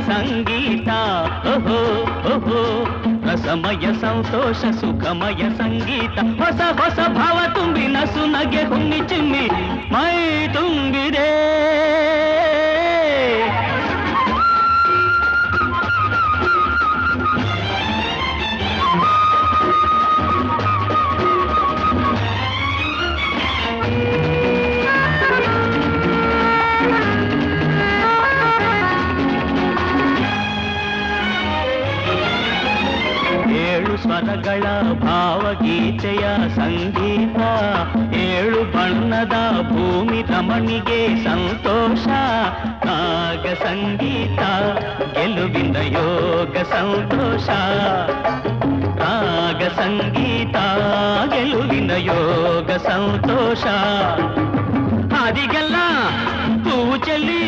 ಸಂಗೀತ ಓಹೋ ಓಹೋ ರಸಮಯ ಸಂತೋಷ ಸುಖಮಯ ಸಂಗೀತ ಹೊಸ ಹೊಸ ಭಾವ ತುಂಬಿ ನಸು ನಗೆ ಹುಣ್ಣಿ ಚಿಮ್ಮಿ ಮೈ ತುಂಬಿದೆ ಸ್ವರಗಳ ಭಾವಗೀತೆಯ ಸಂಗೀತ ಏಳು ಬಣ್ಣದ ಭೂಮಿ ರಮಣಿಗೆ ಸಂತೋಷ ರಾಗ ಸಂಗೀತ ಗೆಲುವಿನ ಯೋಗ ಸಂತೋಷ ರಾಗ ಸಂಗೀತ ಗೆಲುವಿನ ಯೋಗ ಸಂತೋಷ ಹಾದಿಗೆಲ್ಲ ಹೂವು ಚೆಲ್ಲಿ